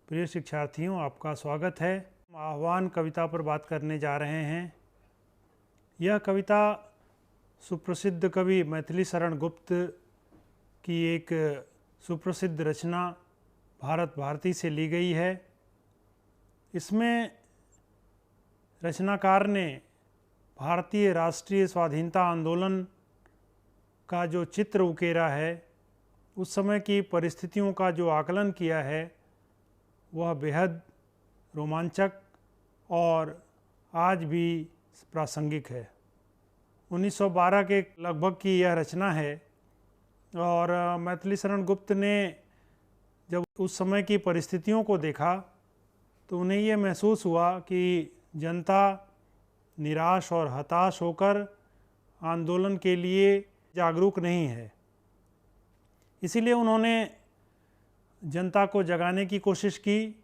प्रिय शिक्षार्थियों, आपका स्वागत है। आह्वान कविता पर बात करने जा रहे हैं। यह कविता सुप्रसिद्ध कवि मैथिली शरण गुप्त की एक सुप्रसिद्ध रचना भारत भारती से ली गई है। इसमें रचनाकार ने भारतीय राष्ट्रीय स्वाधीनता आंदोलन का जो चित्र उकेरा है, उस समय की परिस्थितियों का जो आकलन किया है, वह बेहद रोमांचक और आज भी प्रासंगिक है। 1912 के लगभग की यह रचना है और मैथिली शरण गुप्त ने जब उस समय की परिस्थितियों को देखा तो उन्हें ये महसूस हुआ कि जनता निराश और हताश होकर आंदोलन के लिए जागरूक नहीं है। इसीलिए उन्होंने जनता को जगाने की कोशिश की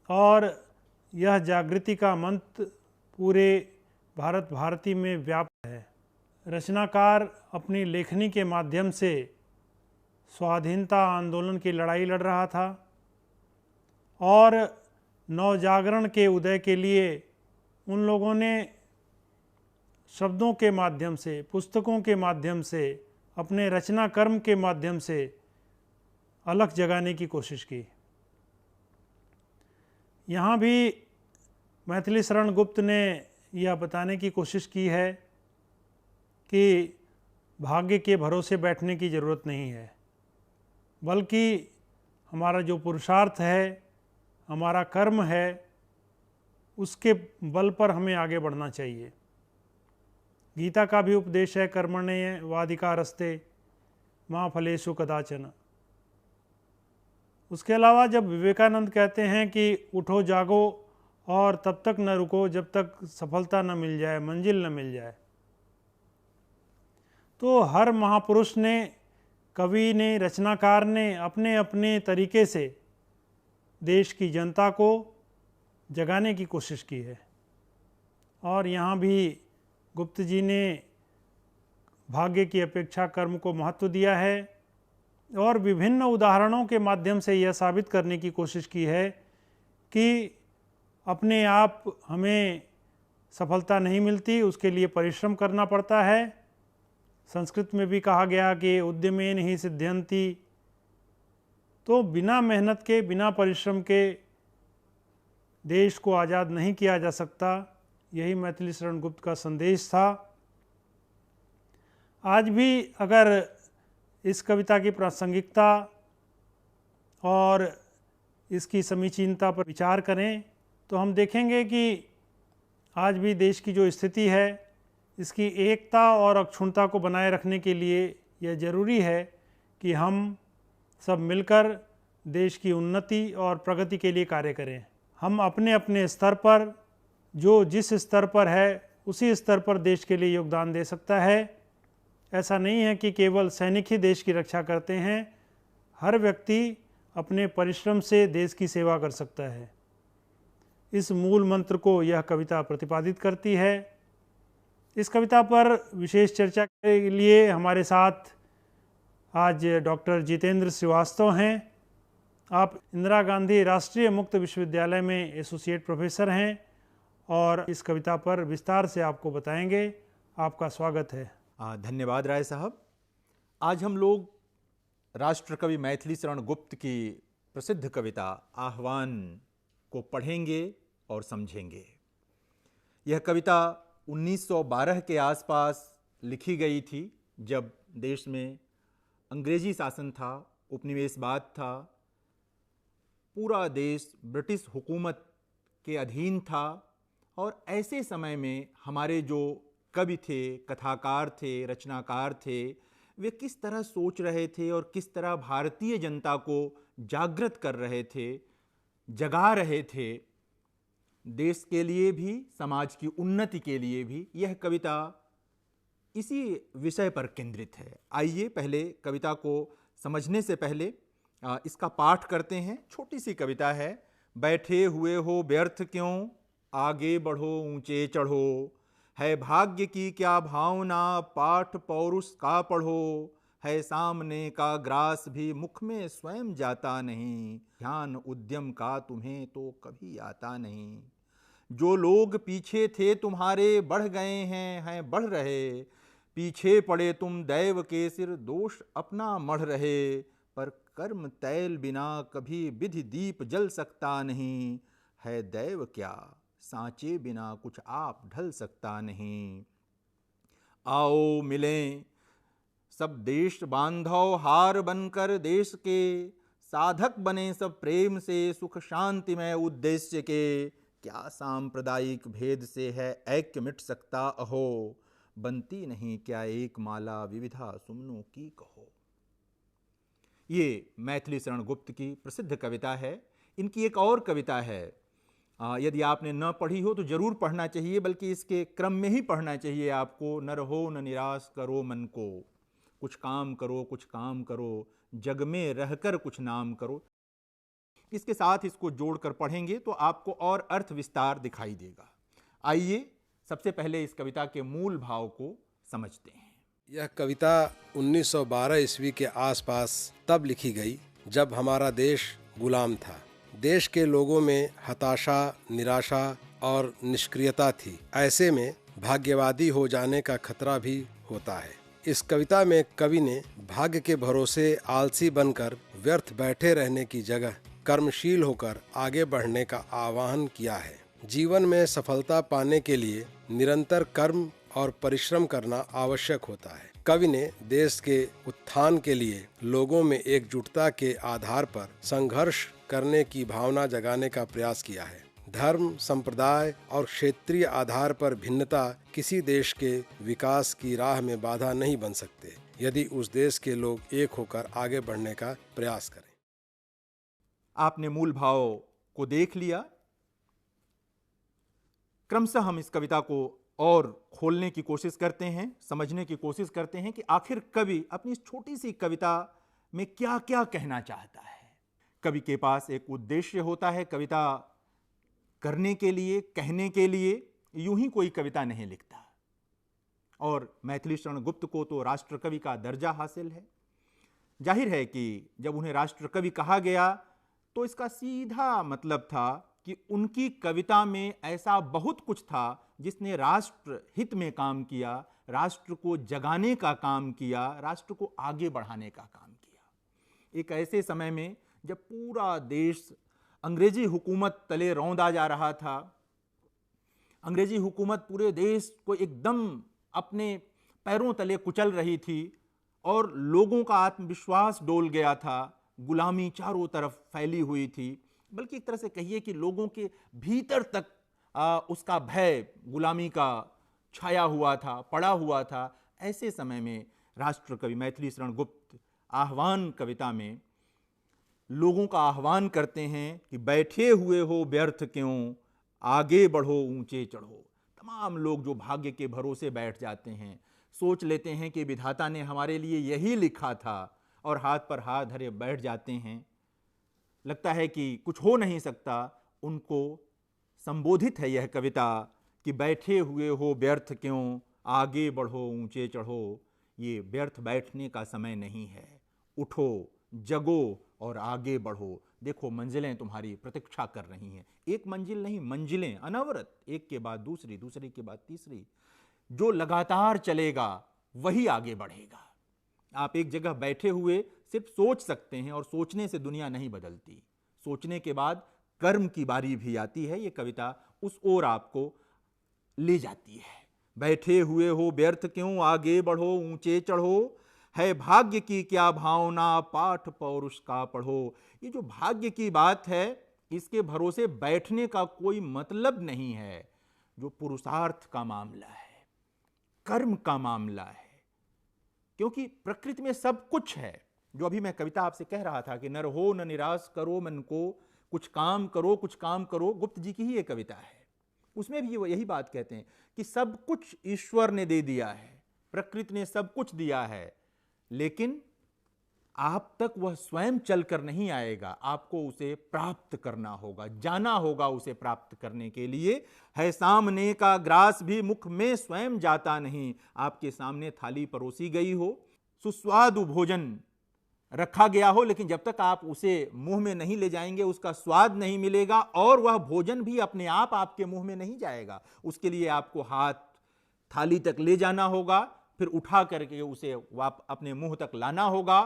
और यह जागृति का मंत्र पूरे भारत भारती में व्याप्त है। रचनाकार अपनी लेखनी के माध्यम से स्वाधीनता आंदोलन की लड़ाई लड़ रहा था और नवजागरण के उदय के लिए उन लोगों ने शब्दों के माध्यम से, पुस्तकों के माध्यम से, अपने रचना कर्म के माध्यम से अलख जगाने की कोशिश की। यहाँ भी मैथिली शरण गुप्त ने यह बताने की कोशिश की है कि भाग्य के भरोसे बैठने की ज़रूरत नहीं है, बल्कि हमारा जो पुरुषार्थ है, हमारा कर्म है, उसके बल पर हमें आगे बढ़ना चाहिए। गीता का भी उपदेश है, कर्मण्येवाधिकारस्ते मा फलेषु कदाचन। उसके अलावा जब विवेकानंद कहते हैं कि उठो जागो और तब तक न रुको जब तक सफलता न मिल जाए, मंजिल न मिल जाए, तो हर महापुरुष ने, कवि ने, रचनाकार ने अपने अपने तरीके से देश की जनता को जगाने की कोशिश की है। और यहाँ भी गुप्त जी ने भाग्य की अपेक्षा कर्म को महत्व दिया है और विभिन्न उदाहरणों के माध्यम से यह साबित करने की कोशिश की है कि अपने आप हमें सफलता नहीं मिलती, उसके लिए परिश्रम करना पड़ता है। संस्कृत में भी कहा गया कि उद्यमेन ही सिद्ध्यन्ति, तो बिना मेहनत के, बिना परिश्रम के देश को आज़ाद नहीं किया जा सकता। यही मैथिली शरण गुप्त का संदेश था। आज भी अगर इस कविता की प्रासंगिकता और इसकी समीचीनता पर विचार करें तो हम देखेंगे कि आज भी देश की जो स्थिति है, इसकी एकता और अक्षुण्णता को बनाए रखने के लिए यह ज़रूरी है कि हम सब मिलकर देश की उन्नति और प्रगति के लिए कार्य करें। हम अपने अपने स्तर पर, जो जिस स्तर पर है उसी स्तर पर देश के लिए योगदान दे सकता है। ऐसा नहीं है कि केवल सैनिक ही देश की रक्षा करते हैं, हर व्यक्ति अपने परिश्रम से देश की सेवा कर सकता है। इस मूल मंत्र को यह कविता प्रतिपादित करती है। इस कविता पर विशेष चर्चा के लिए हमारे साथ आज डॉक्टर जितेंद्र श्रीवास्तव हैं। आप इंदिरा गांधी राष्ट्रीय मुक्त विश्वविद्यालय में एसोसिएट प्रोफेसर हैं और इस कविता पर विस्तार से आपको बताएंगे। आपका स्वागत है। धन्यवाद राय साहब। आज हम लोग राष्ट्रकवि मैथिली शरण गुप्त की प्रसिद्ध कविता आह्वान को पढ़ेंगे और समझेंगे। यह कविता 1912 के आसपास लिखी गई थी, जब देश में अंग्रेजी शासन था, उपनिवेशवाद था, पूरा देश ब्रिटिश हुकूमत के अधीन था। और ऐसे समय में हमारे जो कवि थे, कथाकार थे, रचनाकार थे, वे किस तरह सोच रहे थे और किस तरह भारतीय जनता को जागृत कर रहे थे, जगा रहे थे, देश के लिए भी, समाज की उन्नति के लिए भी। यह कविता इसी विषय पर केंद्रित है। आइए पहले कविता को समझने से पहले इसका पाठ करते हैं। छोटी सी कविता है। बैठे हुए हो व्यर्थ क्यों, आगे बढ़ो ऊंचे चढ़ो, है भाग्य की क्या भावना, पाठ पौरुष का पढ़ो, है सामने का ग्रास भी मुख में स्वयं जाता नहीं, ध्यान उद्यम का तुम्हें तो कभी आता नहीं। जो लोग पीछे थे तुम्हारे बढ़ गए हैं बढ़ रहे, पीछे पड़े तुम दैव के सिर दोष अपना मढ़ रहे। पर कर्म तैल बिना कभी विधि दीप जल सकता नहीं, है दैव क्या सांचे बिना कुछ आप ढल सकता नहीं। आओ मिलें सब देश बांधव हार बनकर देश के, साधक बने सब प्रेम से सुख शांति में उद्देश्य के। क्या सांप्रदायिक भेद से है ऐक्य मिट सकता अहो, बनती नहीं क्या एक माला विविधा सुमनों की कहो। ये मैथिली शरण गुप्त की प्रसिद्ध कविता है। इनकी एक और कविता है, यदि आपने न पढ़ी हो तो जरूर पढ़ना चाहिए, बल्कि इसके क्रम में ही पढ़ना चाहिए आपको। न रहो न निराश करो मन को, कुछ काम करो, जग में रहकर कुछ नाम करो। इसके साथ इसको जोड़कर पढ़ेंगे तो आपको और अर्थ विस्तार दिखाई देगा। आइए सबसे पहले इस कविता के मूल भाव को समझते हैं। यह कविता 1912 ईस्वी के आसपास तब लिखी गई जब हमारा देश गुलाम था। देश के लोगों में हताशा, निराशा और निष्क्रियता थी। ऐसे में भाग्यवादी हो जाने का खतरा भी होता है। इस कविता में कवि ने भाग्य के भरोसे आलसी बनकर व्यर्थ बैठे रहने की जगह कर्मशील होकर आगे बढ़ने का आह्वान किया है। जीवन में सफलता पाने के लिए निरंतर कर्म और परिश्रम करना आवश्यक होता है। कवि ने देश के उत्थान के लिए लोगों में एकजुटता के आधार पर संघर्ष करने की भावना जगाने का प्रयास किया है। धर्म, संप्रदाय और क्षेत्रीय आधार पर भिन्नता किसी देश के विकास की राह में बाधा नहीं बन सकते, यदि उस देश के लोग एक होकर आगे बढ़ने का प्रयास करें। आपने मूल भाव को देख लिया। क्रमशः हम इस कविता को और खोलने की कोशिश करते हैं, समझने की कोशिश करते हैं कि आखिर कवि अपनी इस छोटी सी कविता में क्या क्या कहना चाहता है। कवि के पास एक उद्देश्य होता है कविता करने के लिए, कहने के लिए। यूं ही कोई कविता नहीं लिखता। और मैथिली शरण गुप्त को तो राष्ट्रकवि का दर्जा हासिल है। जाहिर है कि जब उन्हें राष्ट्रकवि कहा गया तो इसका सीधा मतलब था कि उनकी कविता में ऐसा बहुत कुछ था जिसने राष्ट्र हित में काम किया, राष्ट्र को जगाने का काम किया, राष्ट्र को आगे बढ़ाने का काम किया। एक ऐसे समय में जब पूरा देश अंग्रेजी हुकूमत तले रौंदा जा रहा था, अंग्रेजी हुकूमत पूरे देश को एकदम अपने पैरों तले कुचल रही थी और लोगों का आत्मविश्वास डोल गया था, गुलामी चारों तरफ फैली हुई थी, बल्कि एक तरह से कहिए कि लोगों के भीतर तक उसका भय, गुलामी का छाया हुआ था, पड़ा हुआ था। ऐसे समय में राष्ट्रकवि मैथिली शरण गुप्त आह्वान कविता में लोगों का आह्वान करते हैं कि बैठे हुए हो व्यर्थ क्यों, आगे बढ़ो ऊंचे चढ़ो। तमाम लोग जो भाग्य के भरोसे बैठ जाते हैं, सोच लेते हैं कि विधाता ने हमारे लिए यही लिखा था और हाथ पर हाथ धरे बैठ जाते हैं, लगता है कि कुछ हो नहीं सकता, उनको संबोधित है यह कविता कि बैठे हुए हो व्यर्थ क्यों, आगे बढ़ो ऊंचे चढ़ो। ये व्यर्थ बैठने का समय नहीं है, उठो, जगो और आगे बढ़ो। देखो मंजिलें तुम्हारी प्रतीक्षा कर रही हैं। एक मंजिल नहीं, मंजिलें अनवरत, एक के बाद दूसरी, दूसरी के बाद तीसरी। जो लगातार चलेगा वही आगे बढ़ेगा। आप एक जगह बैठे हुए सिर्फ सोच सकते हैं और सोचने से दुनिया नहीं बदलती। सोचने के बाद कर्म की बारी भी आती है। ये कविता उस ओर आपको ले जाती है। बैठे हुए हो व्यर्थ क्यों, आगे बढ़ो ऊंचे चढ़ो, है भाग्य की क्या भावना, पाठ पौरुष का पढ़ो। ये जो भाग्य की बात है, इसके भरोसे बैठने का कोई मतलब नहीं है। जो पुरुषार्थ का मामला है, कर्म का मामला है, क्योंकि प्रकृति में सब कुछ है। जो अभी मैं कविता आपसे कह रहा था कि न रहो न निराश करो मन को, कुछ काम करो, कुछ काम करो, गुप्त जी की ही एक कविता है। उसमें भी वो यही बात कहते हैं कि सब कुछ ईश्वर ने दे दिया है, प्रकृति ने सब कुछ दिया है, लेकिन आप तक वह स्वयं चलकर नहीं आएगा, आपको उसे प्राप्त करना होगा, जाना होगा उसे प्राप्त करने के लिए। है सामने का ग्रास भी मुख में स्वयं जाता नहीं। आपके सामने थाली परोसी गई हो, सुस्वादु भोजन रखा गया हो, लेकिन जब तक आप उसे मुंह में नहीं ले जाएंगे उसका स्वाद नहीं मिलेगा और वह भोजन भी अपने आप आपके मुंह में नहीं जाएगा। उसके लिए आपको हाथ थाली तक ले जाना होगा, फिर उठा करके उसे अपने मुंह तक लाना होगा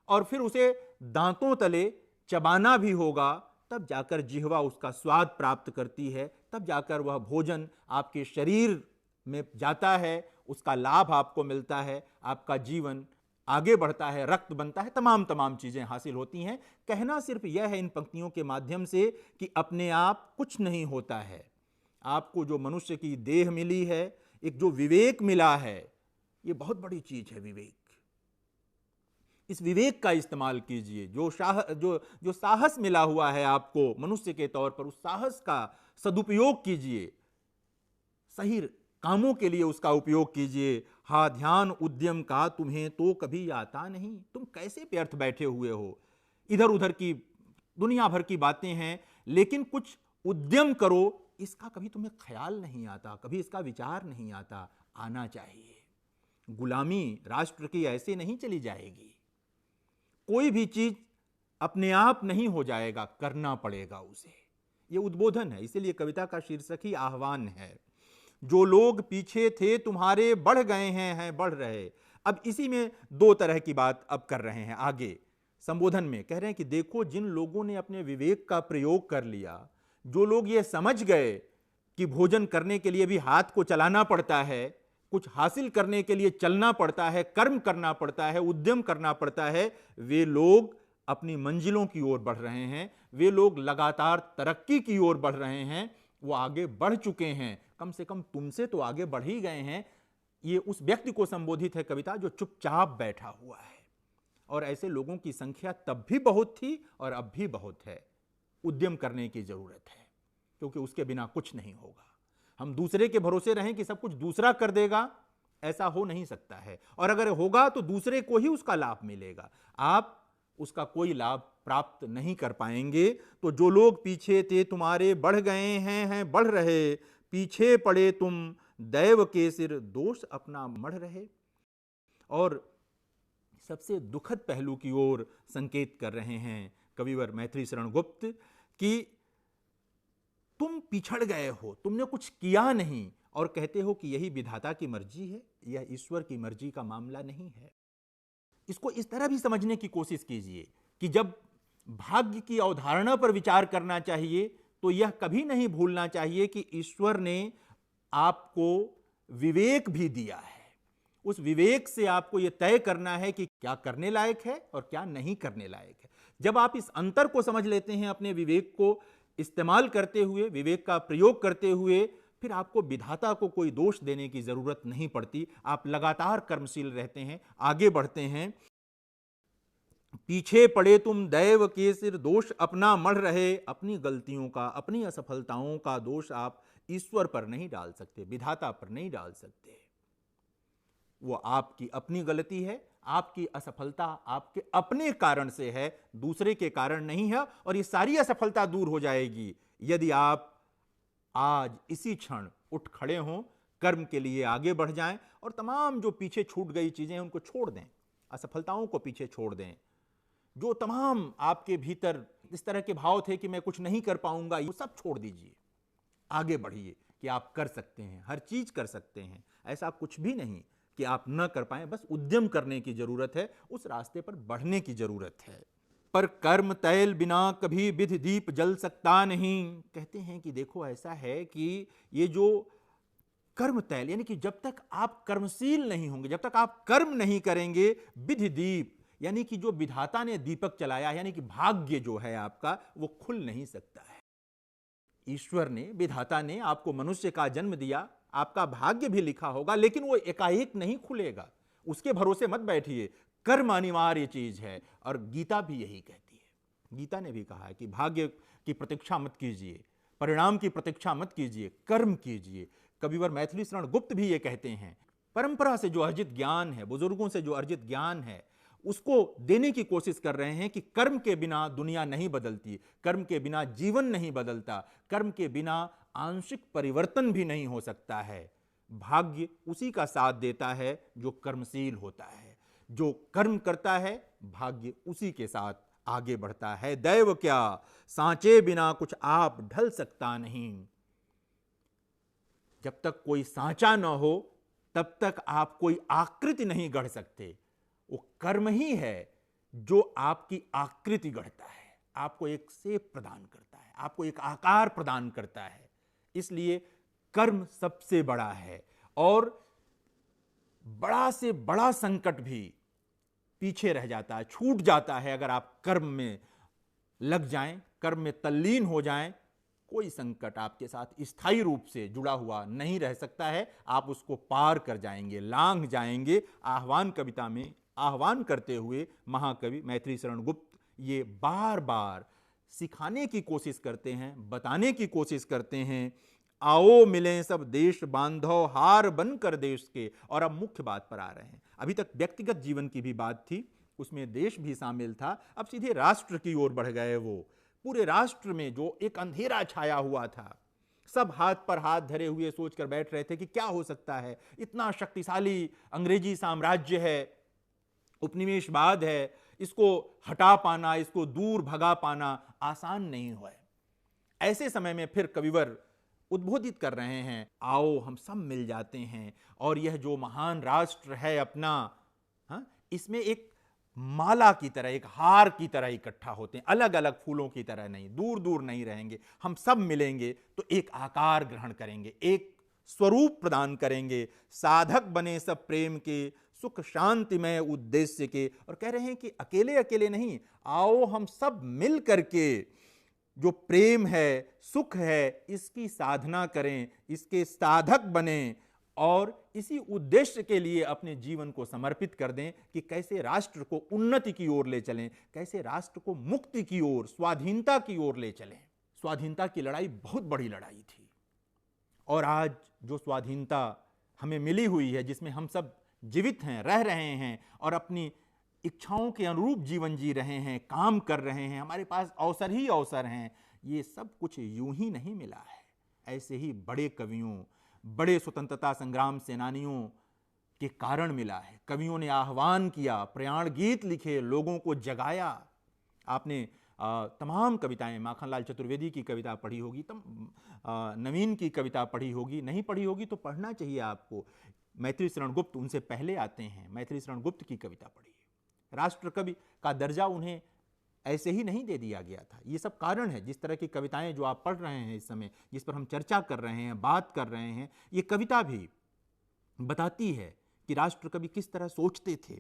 और फिर उसे दांतों तले चबाना भी होगा, तब जाकर जिह्वा उसका स्वाद प्राप्त करती है, तब जाकर वह भोजन आपके शरीर में जाता है, उसका लाभ आपको मिलता है, आपका जीवन आगे बढ़ता है, रक्त बनता है, तमाम चीजें हासिल होती हैं। कहना सिर्फ यह है इन पंक्तियों के माध्यम से कि अपने आप कुछ नहीं होता है। आपको जो मनुष्य की देह मिली है, एक जो विवेक मिला है, यह बहुत बड़ी चीज है विवेक। इस विवेक का इस्तेमाल कीजिए। जो साहस मिला हुआ है आपको मनुष्य के तौर पर, उस साहस का सदुपयोग कीजिए, सही कामों के लिए उसका उपयोग कीजिए। हा ध्यान उद्यम का तुम्हें तो कभी आता नहीं। तुम कैसे व्यर्थ बैठे हुए हो, इधर उधर की दुनिया भर की बातें हैं, लेकिन कुछ उद्यम करो, इसका कभी तुम्हें ख्याल नहीं आता, कभी इसका विचार नहीं आता। आना चाहिए। गुलामी राष्ट्र की ऐसे नहीं चली जाएगी। कोई भी चीज अपने आप नहीं हो जाएगा, करना पड़ेगा उसे। यह उद्बोधन है, इसीलिए कविता का शीर्षक ही आह्वान है। जो लोग पीछे थे तुम्हारे बढ़ गए हैं बढ़ रहे। अब इसी में दो तरह की बात अब कर रहे हैं। आगे संबोधन में कह रहे हैं कि देखो, जिन लोगों ने अपने विवेक का प्रयोग कर लिया, जो लोग ये समझ गए कि भोजन करने के लिए भी हाथ को चलाना पड़ता है, कुछ हासिल करने के लिए चलना पड़ता है, कर्म करना पड़ता है, उद्यम करना पड़ता है, वे लोग अपनी मंजिलों की ओर बढ़ रहे हैं। वे लोग लगातार तरक्की की ओर बढ़ रहे हैं। वो आगे बढ़ चुके हैं, कम से कम तुमसे तो आगे बढ़ ही गए हैं। ये उस व्यक्ति को संबोधित है कविता जो चुपचाप बैठा हुआ है। और ऐसे लोगों की संख्या तब भी बहुत थी और अब भी बहुत है। उद्यम करने की जरूरत है, क्योंकि उसके बिना कुछ नहीं होगा। हम दूसरे के भरोसे रहें कि सब कुछ दूसरा कर देगा, ऐसा हो नहीं सकता है। और अगर होगा तो दूसरे को ही उसका लाभ मिलेगा, आप उसका कोई लाभ प्राप्त नहीं कर पाएंगे। तो जो लोग पीछे थे तुम्हारे बढ़ गए हैं बढ़ रहे, पीछे पड़े तुम दैव के सिर दोष अपना मढ़ रहे। और सबसे दुखद पहलू की ओर संकेत कर रहे हैं कविवर मैथिली शरण गुप्त कि तुम पिछड़ गए हो, तुमने कुछ किया नहीं और कहते हो कि यही विधाता की मर्जी है। यह ईश्वर की मर्जी का मामला नहीं है। इसको इस तरह भी समझने की कोशिश कीजिए कि जब भाग्य की अवधारणा पर विचार करना चाहिए तो यह कभी नहीं भूलना चाहिए कि ईश्वर ने आपको विवेक भी दिया है। उस विवेक से आपको यह तय करना है कि क्या करने लायक है और क्या नहीं करने लायक है। जब आप इस अंतर को समझ लेते हैं, अपने विवेक को इस्तेमाल करते हुए, विवेक का प्रयोग करते हुए, फिर आपको विधाता को कोई दोष देने की जरूरत नहीं पड़ती। आप लगातार कर्मशील रहते हैं, आगे बढ़ते हैं। पीछे पड़े तुम दैव के सिर दोष अपना मढ़ रहे। अपनी गलतियों का, अपनी असफलताओं का दोष आप ईश्वर पर नहीं डाल सकते, विधाता पर नहीं डाल सकते। वो आपकी अपनी गलती है, आपकी असफलता आपके अपने कारण से है, दूसरे के कारण नहीं है। और ये सारी असफलता दूर हो जाएगी यदि आप आज इसी क्षण उठ खड़े हों, कर्म के लिए आगे बढ़ जाएं और तमाम जो पीछे छूट गई चीजें उनको छोड़ दें, असफलताओं को पीछे छोड़ दें। जो तमाम आपके भीतर इस तरह के भाव थे कि मैं कुछ नहीं कर पाऊंगा, ये सब छोड़ दीजिए, आगे बढ़िए कि आप कर सकते हैं, हर चीज कर सकते हैं। ऐसा कुछ भी नहीं कि आप न कर पाए, बस उद्यम करने की जरूरत है, उस रास्ते पर बढ़ने की जरूरत है। पर कर्म तैल बिना कभी विधि दीप जल सकता नहीं। कहते हैं कि देखो, ऐसा है कि ये जो कर्म तैल, यानी कि जब तक आप कर्मशील नहीं होंगे, जब तक आप कर्म नहीं करेंगे, विधि दीप यानी कि जो विधाता ने दीपक चलाया, यानी कि भाग्य जो है आपका, वो खुल नहीं सकता है। ईश्वर ने, विधाता ने आपको मनुष्य का जन्म दिया, आपका भाग्य भी लिखा होगा, लेकिन वो एकाएक नहीं खुलेगा। उसके भरोसे मत बैठिए, कर्म अनिवार्य चीज है। और गीता भी यही कहती है। गीता ने भी कहा है कि भाग्य की प्रतीक्षा मत कीजिए, परिणाम की प्रतीक्षा मत कीजिए, कर्म कीजिए। कविवर मैथिली शरण गुप्त भी ये कहते हैं, परंपरा से जो अर्जित ज्ञान है, बुजुर्गों से जो अर्जित ज्ञान है, उसको देने की कोशिश कर रहे हैं कि कर्म के बिना दुनिया नहीं बदलती, कर्म के बिना जीवन नहीं बदलता, कर्म के बिना आंशिक परिवर्तन भी नहीं हो सकता है। भाग्य उसी का साथ देता है जो कर्मशील होता है। जो कर्म करता है भाग्य उसी के साथ आगे बढ़ता है। दैव क्या सांचे बिना कुछ आप ढल सकता नहीं। जब तक कोई सांचा न हो तब तक आप कोई आकृति नहीं गढ़ सकते। वो कर्म ही है जो आपकी आकृति गढ़ता है, आपको एक शेप प्रदान करता है, आपको एक आकार प्रदान करता है। इसलिए कर्म सबसे बड़ा है और बड़ा से बड़ा संकट भी पीछे रह जाता है, छूट जाता है अगर आप कर्म में लग जाएं, कर्म में तल्लीन हो जाएं। कोई संकट आपके साथ स्थायी रूप से जुड़ा हुआ नहीं रह सकता है, आप उसको पार कर जाएंगे, लांघ जाएंगे। आह्वान कविता में आह्वान करते हुए महाकवि मैथिली शरण गुप्त ये बार बार सिखाने की कोशिश करते हैं, बताने की कोशिश करते हैं, आओ मिलें सब देश बांधव हार बनकर देश के। और अब मुख्य बात पर आ रहे हैं। अभी तक व्यक्तिगत जीवन की भी बात थी, उसमें देश भी शामिल था, अब सीधे राष्ट्र की ओर बढ़ गए। वो पूरे राष्ट्र में जो एक अंधेरा छाया हुआ था, सब हाथ पर हाथ धरे हुए सोचकर बैठ रहे थे कि क्या हो सकता है, इतना शक्तिशाली अंग्रेजी साम्राज्य है, उपनिवेशवाद है, इसको हटा पाना, इसको दूर भगा पाना आसान नहीं हुआ। ऐसे समय में फिर कविवर उद्बोधित कर रहे हैं, आओ हम सब मिल जाते हैं और यह जो महान राष्ट्र है अपना, इसमें एक माला की तरह, एक हार की तरह इकट्ठा होते हैं, अलग अलग फूलों की तरह नहीं, दूर दूर नहीं रहेंगे। हम सब मिलेंगे तो एक आकार ग्रहण करेंगे, एक स्वरूप प्रदान करेंगे, साधक बने सब प्रेम के, सुख शांतिमय उद्देश्य के। और कह रहे हैं कि अकेले अकेले नहीं, आओ हम सब मिल करके जो प्रेम है, सुख है, इसकी साधना करें, इसके साधक बने और इसी उद्देश्य के लिए अपने जीवन को समर्पित कर दें कि कैसे राष्ट्र को उन्नति की ओर ले चलें, कैसे राष्ट्र को मुक्ति की ओर, स्वाधीनता की ओर ले चलें। स्वाधीनता की लड़ाई बहुत बड़ी लड़ाई थी और आज जो स्वाधीनता हमें मिली हुई है, जिसमें हम सब जीवित हैं, रह रहे हैं और अपनी इच्छाओं के अनुरूप जीवन जी रहे हैं, काम कर रहे हैं, हमारे पास अवसर ही अवसर हैं, ये सब कुछ यूं ही नहीं मिला है। ऐसे ही बड़े कवियों, बड़े स्वतंत्रता संग्राम सेनानियों के कारण मिला है। कवियों ने आह्वान किया, प्रयाण गीत लिखे, लोगों को जगाया। आपने तमाम कविताएं, माखनलाल चतुर्वेदी की कविता पढ़ी होगी, नवीन की कविता पढ़ी होगी, नहीं पढ़ी होगी तो पढ़ना चाहिए आपको। मैथिली शरण गुप्त उनसे पहले आते हैं, मैथिली शरण गुप्त की कविता पढ़िए। राष्ट्र कवि का दर्जा उन्हें ऐसे ही नहीं दे दिया गया था, ये सब कारण है। जिस तरह की कविताएं जो आप पढ़ रहे हैं इस समय, जिस पर हम चर्चा कर रहे हैं, बात कर रहे हैं, ये कविता भी बताती है कि राष्ट्र कवि किस तरह सोचते थे।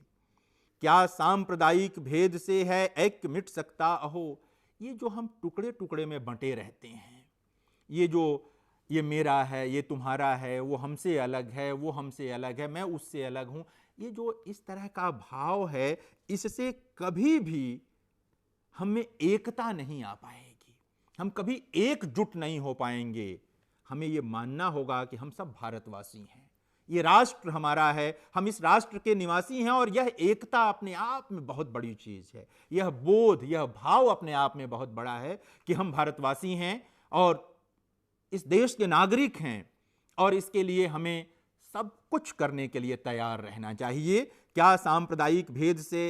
क्या सांप्रदायिक भेद से है ऐक्य मिट सकता अहो। ये जो हम टुकड़े टुकड़े में बंटे रहते हैं, ये जो ये मेरा है, ये तुम्हारा है, वो हमसे अलग है, वो हमसे अलग है, मैं उससे अलग हूं, ये जो इस तरह का भाव है, इससे कभी भी हमें एकता नहीं आ पाएगी, हम कभी एकजुट नहीं हो पाएंगे। हमें ये मानना होगा कि हम सब भारतवासी हैं, ये राष्ट्र हमारा है, हम इस राष्ट्र के निवासी हैं और यह एकता अपने आप में बहुत बड़ी चीज है। यह बोध, यह भाव अपने आप में बहुत बड़ा है कि हम भारतवासी हैं और इस देश के नागरिक हैं और इसके लिए हमें सब कुछ करने के लिए तैयार रहना चाहिए। क्या सांप्रदायिक भेद से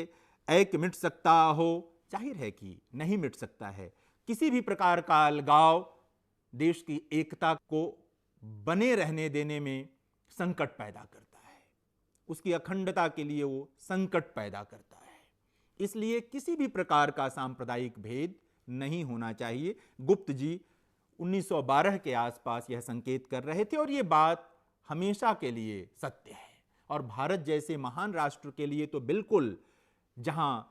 ऐक्य मिट सकता हो। जाहिर है कि नहीं मिट सकता है। किसी भी प्रकार का अलगाव देश की एकता को बने रहने देने में संकट पैदा करता है, उसकी अखंडता के लिए वो संकट पैदा करता है। इसलिए किसी भी प्रकार का सांप्रदायिक भेद नहीं होना चाहिए। गुप्त जी 1912 के आसपास यह संकेत कर रहे थे और ये बात हमेशा के लिए सत्य है। और भारत जैसे महान राष्ट्र के लिए तो बिल्कुल, जहां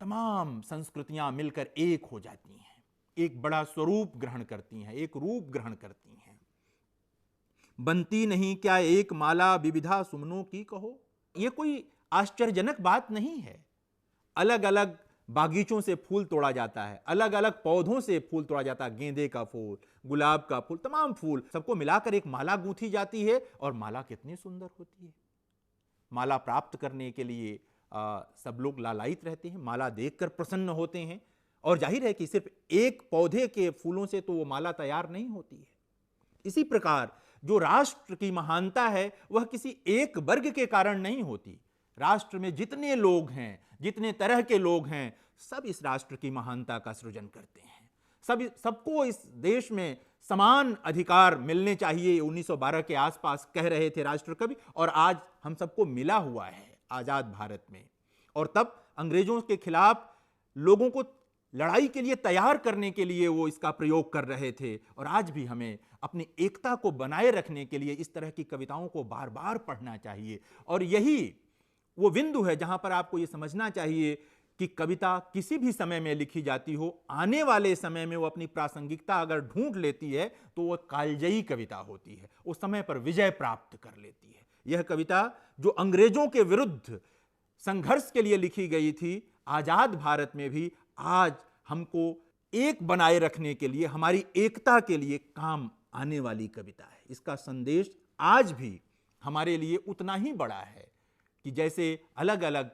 तमाम संस्कृतियां मिलकर एक हो जाती हैं, एक बड़ा स्वरूप ग्रहण करती हैं, एक रूप ग्रहण करती हैं। बनती नहीं क्या एक माला विविधा सुमनों की कहो। यह कोई आश्चर्यजनक बात नहीं है। अलग अलग बागीचों से फूल तोड़ा जाता है, अलग अलग पौधों से फूल तोड़ा जाता है, गेंदे का फूल, गुलाब का फूल, तमाम फूल, सबको मिलाकर एक माला गूंथी जाती है। और माला कितनी सुंदर होती है। माला प्राप्त करने के लिए सब लोग लालायित रहते हैं, माला देखकर प्रसन्न होते हैं। और जाहिर है कि सिर्फ एक पौधे के फूलों से तो वो माला तैयार नहीं होती है। इसी प्रकार जो राष्ट्र की महानता है वह किसी एक वर्ग के कारण नहीं होती। राष्ट्र में जितने लोग हैं, जितने तरह के लोग हैं, सब इस राष्ट्र की महानता का सृजन करते हैं। सबको इस देश में समान अधिकार मिलने चाहिए, 1912 के आसपास कह रहे थे राष्ट्र कवि, और आज हम सबको मिला हुआ है आजाद भारत में। और तब अंग्रेजों के खिलाफ लोगों को लड़ाई के लिए तैयार करने के लिए वो इसका प्रयोग कर रहे थे। और आज भी हमें अपनी एकता को बनाए रखने के लिए इस तरह की कविताओं को बार बार पढ़ना चाहिए। और यही वो बिंदु है जहां पर आपको ये समझना चाहिए कि कविता किसी भी समय में लिखी जाती हो, आने वाले समय में वो अपनी प्रासंगिकता अगर ढूंढ लेती है तो वो कालजयी कविता होती है, उस समय पर विजय प्राप्त कर लेती है। यह कविता जो अंग्रेजों के विरुद्ध संघर्ष के लिए लिखी गई थी, आजाद भारत में भी आज हमको एक बनाए रखने के लिए, हमारी एकता के लिए काम आने वाली कविता है। इसका संदेश आज भी हमारे लिए उतना ही बड़ा है कि जैसे अलग अलग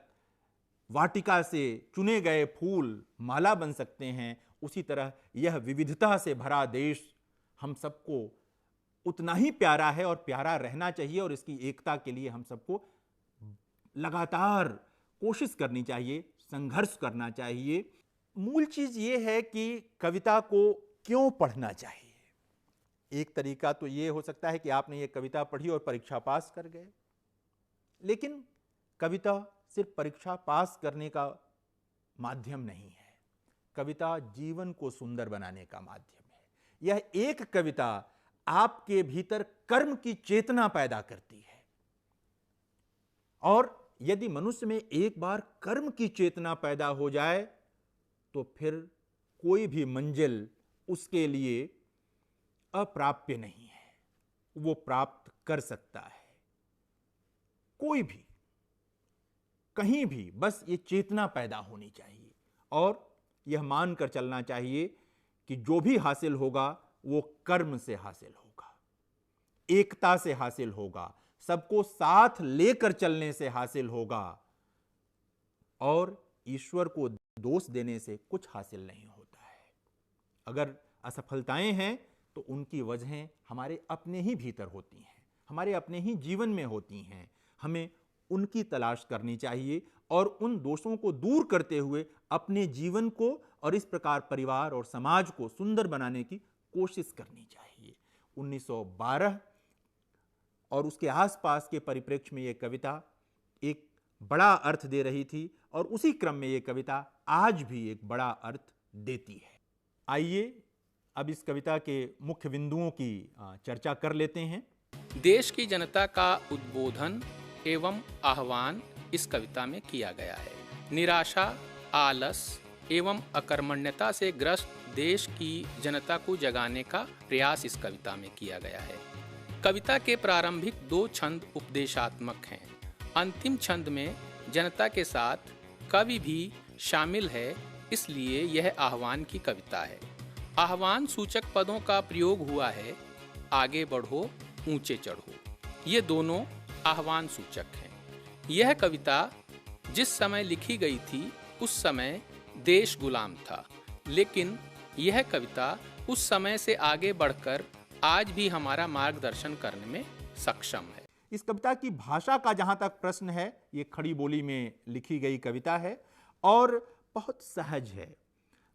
वाटिका से चुने गए फूल माला बन सकते हैं, उसी तरह यह विविधता से भरा देश हम सबको उतना ही प्यारा है और प्यारा रहना चाहिए। और इसकी एकता के लिए हम सबको लगातार कोशिश करनी चाहिए, संघर्ष करना चाहिए। मूल चीज ये है कि कविता को क्यों पढ़ना चाहिए। एक तरीका तो ये हो सकता है कि आपने ये कविता पढ़ी और परीक्षा पास कर गए, लेकिन कविता सिर्फ परीक्षा पास करने का माध्यम नहीं है, कविता जीवन को सुंदर बनाने का माध्यम है। यह एक कविता आपके भीतर कर्म की चेतना पैदा करती है, और यदि मनुष्य में एक बार कर्म की चेतना पैदा हो जाए तो फिर कोई भी मंजिल उसके लिए अप्राप्य नहीं है, वो प्राप्त कर सकता है। कोई भी कहीं भी बस ये चेतना पैदा होनी चाहिए और यह मानकर चलना चाहिए कि जो भी हासिल होगा वो कर्म से हासिल होगा, एकता से हासिल होगा, सबको साथ लेकर चलने से हासिल होगा, और ईश्वर को दोष देने से कुछ हासिल नहीं होता है। अगर असफलताएं हैं तो उनकी वजहें हमारे अपने ही भीतर होती हैं, हमारे अपने ही जीवन में होती हैं। हमें उनकी तलाश करनी चाहिए और उन दोषों को दूर करते हुए अपने जीवन को और इस प्रकार परिवार और समाज को सुंदर बनाने की कोशिश करनी चाहिए। 1912 और उसके आसपास के परिप्रेक्ष्य में यह कविता एक बड़ा अर्थ दे रही थी, और उसी क्रम में यह कविता आज भी एक बड़ा अर्थ देती है। आइए अब इस कविता के मुख्य बिंदुओं की चर्चा कर लेते हैं। देश की जनता का उद्बोधन एवं आह्वान इस कविता में किया गया है। निराशा, आलस एवं अकर्मण्यता से ग्रस्त देश की जनता को जगाने का प्रयास इस कविता में किया गया है। कविता के प्रारंभिक 2 छंद उपदेशात्मक हैं। अंतिम छंद में जनता के साथ कवि भी शामिल है, इसलिए यह आह्वान की कविता है। आह्वान सूचक पदों का प्रयोग हुआ है, आगे बढ़ो, ऊंचे चढ़ो। ये दोनों आह्वान सूचक हैं। यह कविता जिस समय लिखी गई थी उस समय देश गुलाम था, लेकिन यह कविता उस समय से आगे बढ़कर आज भी हमारा मार्गदर्शन करने में सक्षम है। इस कविता की भाषा का जहां तक प्रश्न है, ये खड़ी बोली में लिखी गई कविता है और बहुत सहज है।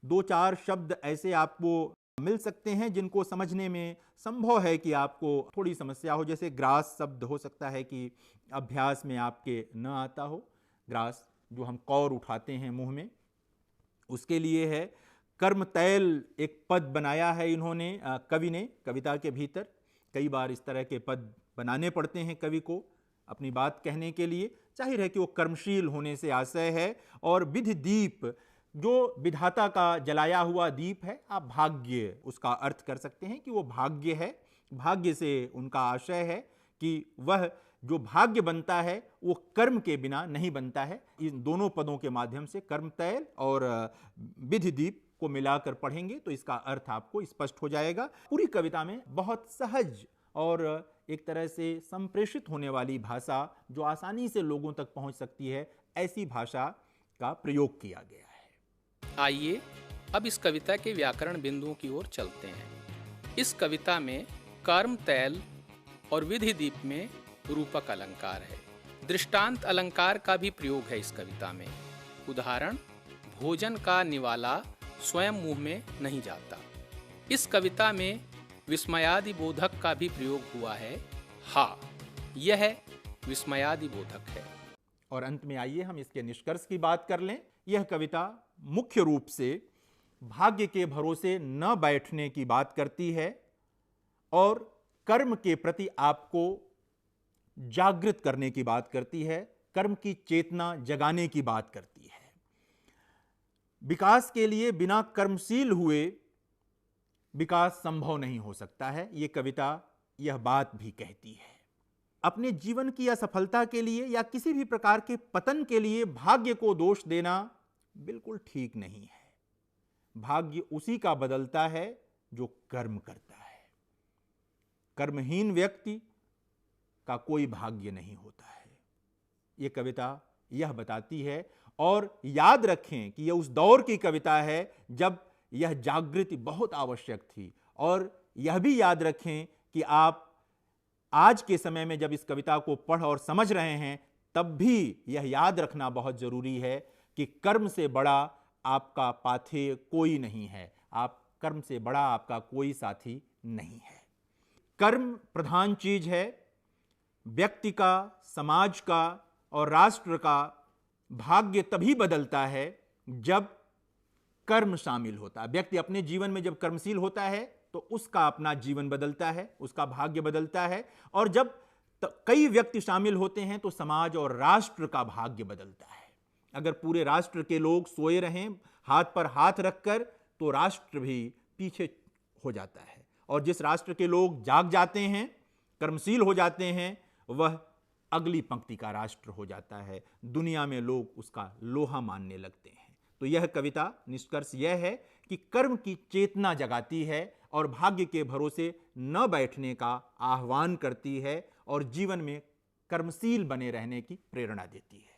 2-4 शब्द ऐसे आपको मिल सकते हैं जिनको समझने में संभव है कि आपको थोड़ी समस्या हो, जैसे ग्रास शब्द हो सकता है कि अभ्यास में आपके न आता हो। ग्रास जो हम कौर उठाते हैं मुंह में, उसके लिए है। कर्म तैल एक पद बनाया है इन्होंने, कवि ने कविता के भीतर। कई बार इस तरह के पद बनाने पड़ते हैं कवि को अपनी बात कहने के लिए। जाहिर है कि वो कर्मशील होने से आशय है। और विधि दीप, जो विधाता का जलाया हुआ दीप है, आप भाग्य उसका अर्थ कर सकते हैं कि वो भाग्य है। भाग्य से उनका आशय है कि वह जो भाग्य बनता है वो कर्म के बिना नहीं बनता है। इन दोनों पदों के माध्यम से कर्म तैल और विधि दीप को मिलाकर पढ़ेंगे तो इसका अर्थ आपको स्पष्ट हो जाएगा। पूरी कविता में बहुत सहज और एक तरह से संप्रेषित होने वाली भाषा, जो आसानी से लोगों तक पहुंच सकती है, ऐसी भाषा का प्रयोग किया गया है। आइए अब इस कविता के व्याकरण बिंदुओं की ओर चलते हैं। इस कविता में कर्म तैल और विधि दीप में रूपक अलंकार है। दृष्टांत अलंकार का भी प्रयोग है इस कविता में। उदाहरण, भोजन का निवाला स्वयं मुंह में नहीं जाता। इस कविता में विस्मयादि बोधक का भी प्रयोग हुआ है। हाँ, यह विस्मयादि बोधक है। और अंत में आइए हम इसके निष्कर्ष की बात कर लें। यह कविता मुख्य रूप से भाग्य के भरोसे न बैठने की बात करती है और कर्म के प्रति आपको जागृत करने की बात करती है, कर्म की चेतना जगाने की बात करती है। विकास के लिए बिना कर्मशील हुए विकास संभव नहीं हो सकता है, यह कविता यह बात भी कहती है। अपने जीवन की असफलता के लिए या किसी भी प्रकार के पतन के लिए भाग्य को दोष देना बिल्कुल ठीक नहीं है। भाग्य उसी का बदलता है जो कर्म करता है। कर्महीन व्यक्ति का कोई भाग्य नहीं होता है, यह कविता यह बताती है। और याद रखें कि यह उस दौर की कविता है जब यह जागृति बहुत आवश्यक थी। और यह भी याद रखें कि आप आज के समय में जब इस कविता को पढ़ और समझ रहे हैं तब भी यह याद रखना बहुत जरूरी है कि कर्म से बड़ा आपका पाथेय कोई नहीं है, आप कर्म से बड़ा आपका कोई साथी नहीं है। कर्म प्रधान चीज है। व्यक्ति का, समाज का और राष्ट्र का भाग्य तभी बदलता है जब कर्म शामिल होता है। व्यक्ति अपने जीवन में जब कर्मशील होता है तो उसका अपना जीवन बदलता है, उसका भाग्य बदलता है। और जब कई व्यक्ति शामिल होते हैं तो समाज और राष्ट्र का भाग्य बदलता है। अगर पूरे राष्ट्र के लोग सोए रहें हाथ पर हाथ रखकर तो राष्ट्र भी पीछे हो जाता है। और जिस राष्ट्र के लोग जाग जाते हैं, कर्मशील हो जाते हैं, वह अगली पंक्ति का राष्ट्र हो जाता है। दुनिया में लोग उसका लोहा मानने लगते हैं। तो यह कविता निष्कर्ष यह है कि कर्म की चेतना जगाती है और भाग्य के भरोसे न बैठने का आह्वान करती है और जीवन में कर्मशील बने रहने की प्रेरणा देती है।